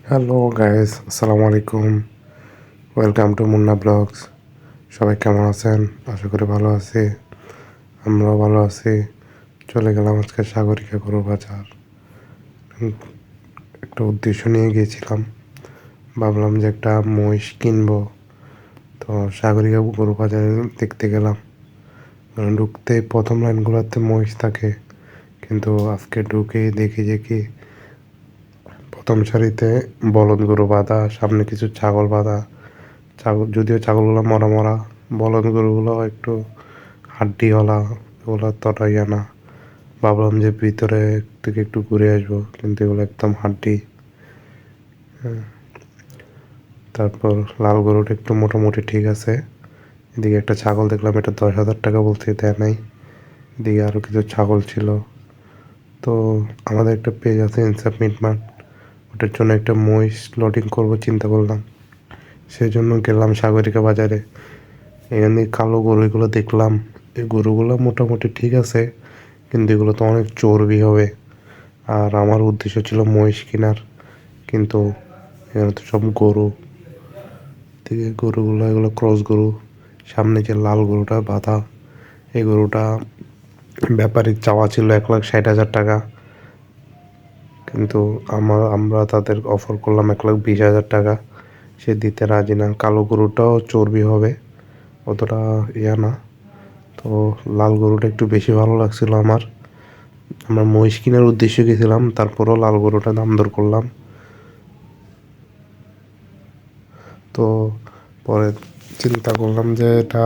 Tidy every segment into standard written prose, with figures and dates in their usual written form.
Hello guys, আসসালামু আলাইকুম। Welcome to Munna blogs. সবাই কেমন আছেন? আশা করি ভালো আছি। আমরাও ভালো আছি। চলে গেলাম আজকে সাগরিকা গরু বাজার। একটা উদ্দেশ্য নিয়ে গিয়েছিলাম। ভাবলাম যে একটা মহিষ কিনবো। তো সাগরিকা গরু বাজারে দেখতে গেলাম। ঢুকতে প্রথম লাইনগুলোতে মহিষ থাকে, কিন্তু আজকে ঢুকেই দেখি যে কি প্রথম সারিতে বলদ গরু বাঁধা, সামনে কিছু ছাগল বাঁধা। ছাগল, যদিও ছাগলগুলো মরা মরা, বলদ গরুগুলো একটু হাড্ডিওয়ালা, এগুলো ততটা ইয়ে না। ভাবলাম যে ভিতরে থেকে একটু ঘুরে আসবো, কিন্তু এগুলো একদম হাড্ডি। তারপর লাল গরুটা একটু মোটামুটি ঠিক আছে। এদিকে একটা ছাগল দেখলাম, এটা 10,000 টাকা বলছে, দেয় নাই। এদিকে আরও কিছু ছাগল ছিল। তো আমাদের একটা পেজ আছে ইনসাফ মিটমাট, ওটার জন্য একটা মহিষ লোডিং করবো চিন্তা করলাম। সেই জন্য গেলাম সাগরিকা বাজারে। এখানে কালো গরু এগুলো দেখলাম। এই গরুগুলো মোটামুটি ঠিক আছে, কিন্তু এগুলো তো অনেক চর্বি হবে। আর আমার উদ্দেশ্য ছিল মহিষ কেনার, কিন্তু এখানে তো সব গরু। থেকে গরুগুলো এগুলো ক্রস গরু। সামনে যে লাল গরুটা বাঁধা, এই গরুটা ব্যাপারীর চাওয়া ছিল 1,60,000 টাকা, কিন্তু আমরা তাদের অফার করলাম 1,20,000 টাকা। সে দিতে রাজি না। কালো গরুটাও চর্বি হবে, অতটা ইয়া না। তো লাল গরুটা একটু বেশি ভালো লাগছিল আমার। আমরা মহিষ কেনার উদ্দেশ্যে গেছিলাম, তারপরও লাল গরুটা দাম দর করলাম। তো পরে চিন্তা করলাম যে এটা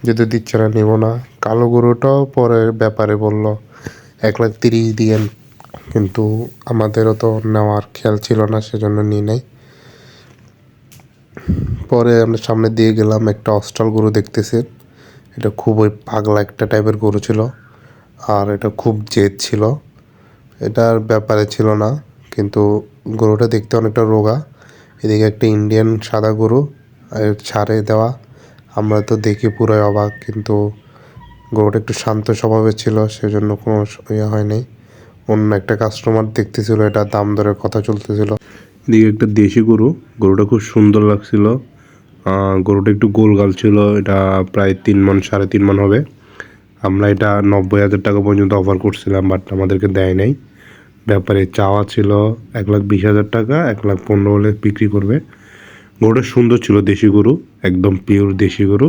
যদি দিচ্ছে না, নেব না। কালো গরুটাও পরে ব্যাপারে বলল 1,30,000 দিয়েন, কিন্তু আমাদেরও তো নেওয়ার খেয়াল ছিল না, সেজন্য নিই নাই। পরে আমরা সামনে দিয়ে গেলাম, একটা অস্ট্রাল গরু দেখতেছি। এটা খুবই পাগলা একটা টাইপের গরু ছিল, আর এটা খুব জেদ ছিল। এটার ব্যাপারে ছিল না, কিন্তু গরুটা দেখতে অনেকটা রোগা। এদিকে একটা ইন্ডিয়ান সাদা গরু ছাড়ে দেওয়া। আমরা তো দেখি পুরাই অবাক, কিন্তু গরুটা একটু শান্ত স্বভাবের ছিল, সেজন্য কোনো ইয়ে হয় নাই। অন্য একটা কাস্টমার দেখতেছিল, এটা দাম দরের কথা চলতেছিল। এদিকে একটা দেশি গরু, গরুটা খুব সুন্দর লাগছিল। গরুটা একটু গোলগাল ছিল। এটা প্রায় 3 মণ, 3.5 মণ হবে। আমরা এটা 90,000 টাকা পর্যন্ত অফার করছিলাম, বাট আমাদেরকে দেয় নাই। ব্যাপারে চাওয়া ছিল 1,20,000 টাকা, 1,15,000 হলে বিক্রি করবে। গরুটা সুন্দর ছিল, দেশি গরু, একদম পিওর দেশি গরু।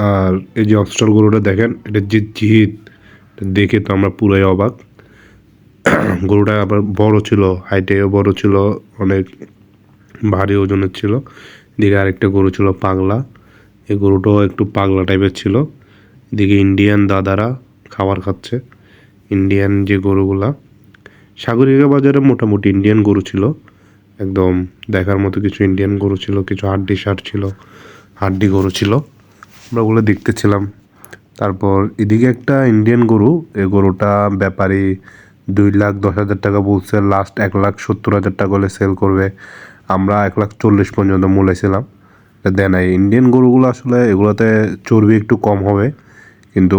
আর এই যে অস্ট্রাল গরুটা দেখেন, এটা যে জিদ, দেখে তো আমরা পুরাই অবাক। গরুটা আবার বড় ছিল, হাইটেও বড় ছিল, অনেক ভারী ওজনের ছিল। এদিকে আরেকটা গরু ছিল পাগলা, এই গরুটাও একটু পাগলা টাইপের ছিল। এদিকে ইন্ডিয়ান দাদারা খাবার খাচ্ছে, ইন্ডিয়ান যে গরুগুলা। সাগরিকা বাজারে মোটামুটি ইন্ডিয়ান গরু ছিল, একদম দেখার মতো কিছু ইন্ডিয়ান গরু ছিল, কিছু হাড্ডি সার ছিল, হাড্ডি গরু ছিল। আমরা ওগুলো দেখতেছিলাম। তারপর এদিকে একটা ইন্ডিয়ান গরু, এই গরুটা ব্যাপারী 2,10,000 টাকা বলছে, লাস্ট 1,70,000 টাকা হলে সেল করবে। আমরা 1,40,000 পর্যন্ত মূলেছিলাম, দেয় নাই। ইন্ডিয়ান গরুগুলো আসলে এগুলোতে চর্বি একটু কম হবে, কিন্তু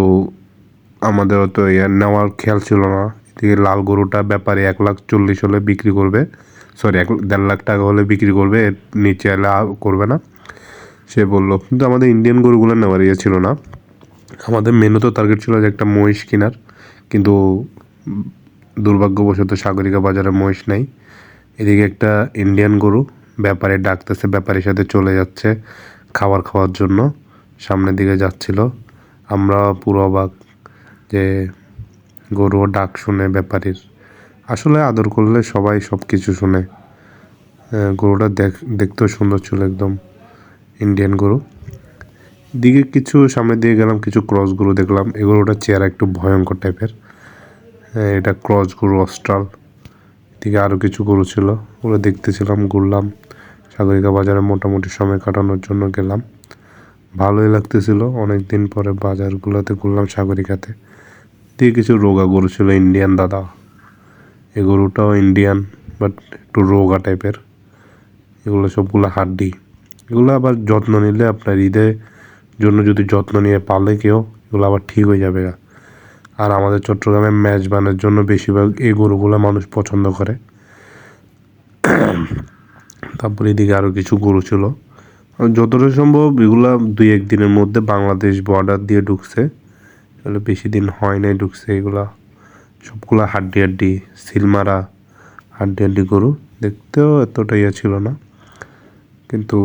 আমাদের তো ইয়ার নেওয়ার খেয়াল ছিল না। এদিকে লাল গরুটা ব্যাপারে 1,40,000 হলে বিক্রি করবে, সরি 1,50,000 টাকা হলে বিক্রি করবে, এর নিচে এলে করবে না সে বললো। কিন্তু আমাদের ইন্ডিয়ান গরুগুলো নেওয়ার ইয়ে ছিল না। আমাদের মেনু তো টার্গেট ছিল যে একটা মহিষ কেনার, কিন্তু দুর্ভাগ্যবশত সাগরিকা বাজারে মহিষ নেই। এদিকে একটা ইন্ডিয়ান গরু, ব্যাপারে ডাকতেছে, ব্যাপারীর সাথে চলে যাচ্ছে খাবার খাওয়ার জন্য, সামনের দিকে যাচ্ছিল। আমরা পুরো অবাক যে গরু ডাক শুনে ব্যাপারীর। আসলে আদর করলে সবাই সব কিছু শুনে। গরুটা দেখতেও সুন্দর ছিল, একদম ইন্ডিয়ান গরু। দিকে কিছু সামনের দিকে গেলাম, কিছু ক্রস গরু দেখলাম। এই গরুটার চেহারা একটু ভয়ঙ্কর টাইপের। এটা ক্রস গরু, অস্ট্রাল। এদিকে আরও কিছু গরু ছিল, ওগুলো দেখতেছিলাম, ঘুরলাম। সাগরিকা বাজারে মোটামুটি সময় কাটানোর জন্য গেলাম, ভালোই লাগতেছিল। অনেক দিন পরে বাজারগুলোতে ঘুরলাম সাগরিকাতে। দিয়ে কিছু রোগা গরু ছিল, ইন্ডিয়ান দাদা। এই গরুটাও ইন্ডিয়ান, বাট একটু রোগা টাইপের। এগুলো সবগুলো হাড্ডি। এগুলো আবার যত্ন নিলে, আপনার ঈদের জন্য যদি যত্ন নিয়ে পালে কেউ, এগুলো আবার ঠিক হয়ে যাবে। আর আমাদের চট্টগ্রামে মেজবানের জন্য বেশিরভাগ এই গরুগুলো মানুষ পছন্দ করে। তারপরে এদিকে আরও কিছু গরু ছিল। যতটা সম্ভব এগুলা 2-1 দিনের মধ্যে বাংলাদেশ বর্ডার দিয়ে ঢুকছে। এগুলো বেশি দিন হয় নাই ঢুকছে এগুলা। সবগুলা হাড্ডি সিলমারা হাড্ডি গরু। দেখতেও এতটা ইয়ে ছিল না, কিন্তু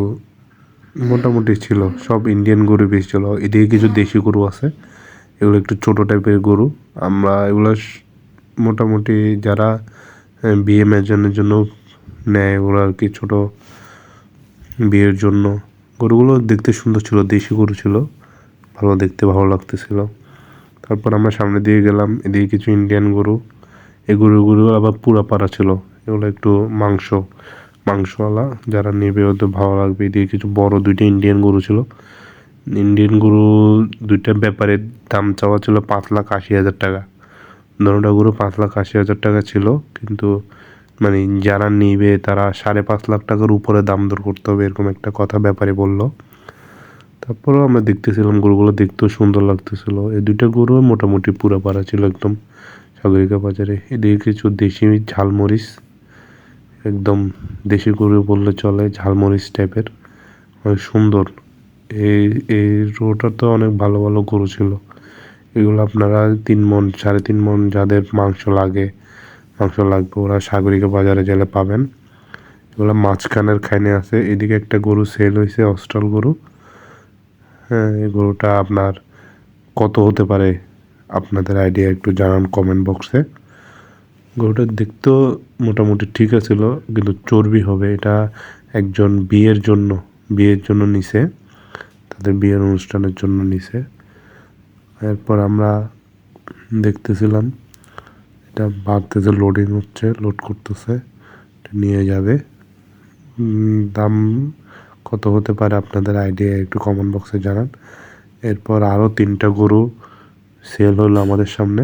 মোটামুটি ছিল। সব ইন্ডিয়ান গরু বেশি ছিল। এদিকে কিছু দেশি গরু আছে, এগুলো একটু ছোটো টাইপের গরু। আমরা এগুলো মোটামুটি যারা বিয়ে ম্যাজনের জন্য নেয়, ওগুলো আর কি ছোটো বিয়ের জন্য। গরুগুলো দেখতে সুন্দর ছিল, দেশি গরু ছিল, ভালো দেখতে ভালো লাগতেছিল। তারপর আমরা সামনে দিয়ে গেলাম, এদিকে কিছু ইন্ডিয়ান গরু। এই গরুগুলো আবার পুরা পাড়া ছিল, এগুলো একটু মাংসওয়ালা, যারা নেবে ওদের ভালো লাগবে। এদিকে কিছু বড় 2টা ইন্ডিয়ান গরু ছিল। ইন্ডিয়ান গরু 2টা ব্যাপারের দাম চাওয়া ছিল 5,80,000 টাকা। দুটা গরু 5,80,000 টাকা ছিল, কিন্তু মানে যারা নিবে তারা 5.5 লাখ টাকার উপরে দাম দর করতে হবে, এরকম একটা কথা ব্যাপারে বললো। তারপরেও আমরা দেখতেছিলাম, গরুগুলো দেখতেও সুন্দর লাগতেছিল। এই 2টা গরু মোটামুটি পুরা পাড়া ছিল একদম সাগরিকা বাজারে। এদিকে কিছু দেশি ঝালমরিচ, একদম দেশি গরু বললে চলে, ঝালমরিচ টাইপের, অনেক সুন্দর। এই এই রোটা তো অনেক ভালো ভালো গরু ছিল। এগুলো আপনারা 3 মণ 3.5 মণ যাদের মাংস লাগবে ওরা সাগরিকা বাজারে গেলে পাবেন। এগুলো মাঝখানের খাইনে আছে। এদিকে একটা গরু সেল হয়েছে, অস্ট্রাল গরু। হ্যাঁ, এই গরুটা আপনার কত হতে পারে আপনাদের আইডিয়া একটু জানান কমেন্ট বক্সে। গরুটা দেখতেও মোটামুটি ঠিক আছিল, কিন্তু চর্বি হবে। এটা একজন বিয়ের জন্য নিছে, তাদের বিয়ের অনুষ্ঠানের জন্য নিছে। এরপর আমরা দেখতেছিলাম এটা ভাবতেছে লোডিং হচ্ছে, লোড করতেছে, এটা নিয়ে যাবে। দাম কত হতে পারে আপনাদের আইডিয়া একটু কমেন্ট বক্সে জানান। এরপর আরও 3টা গরু সেল হলো আমাদের সামনে।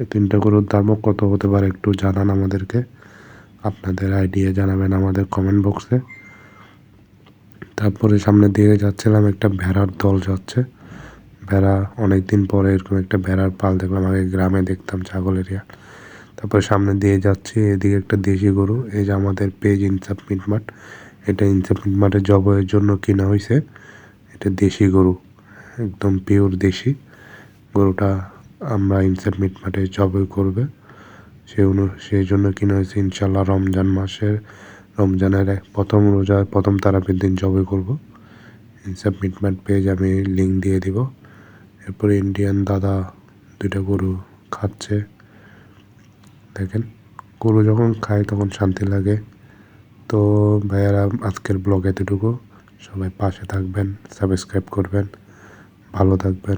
এই 3টা গরুর দামও কত হতে পারে একটু জানান আমাদেরকে, আপনাদের আইডিয়া জানাবেন আমাদের কমেন্ট বক্সে। তারপরে সামনের দিকে যাচ্ছিলাম, একটা ভেড়ার দল যাচ্ছে। ভেড়া, অনেক দিন পরে এরকম একটা ভেড়ার পাল দেখলাম। আগে গ্রামে দেখতাম ছাগল এরিয়া। তারপরে সামনে দিয়ে যাচ্ছি, এদিকে একটা দেশি গরু। এই যে আমাদের পেজ ইনসাফ মিটমাট, এটা ইনসাফ মিটমাটের জবয়ের জন্য কিনা হয়েছে। এটা দেশি গরু, একদম পিওর দেশি গরুটা আমরা ইনসাফ মিটমাটে জবাই করবে, সেই জন্য কিনা হয়েছে। ইনশাল্লাহ রমজানের প্রথম রোজার প্রথম তারাবির দিন জবাই করব। ইনসাফ মিটমাট পেজ আমি লিঙ্ক দিয়ে দিব। এরপরে ইন্ডিয়ান দাদা 2টা গরু খাচ্ছে। দেখেন, গরু যখন খায় তখন শান্তি লাগে। তো ভাইয়ারা, আজকের ব্লগ এতটুকু। সবাই পাশে থাকবেন, সাবস্ক্রাইব করবেন, ভালো থাকবেন।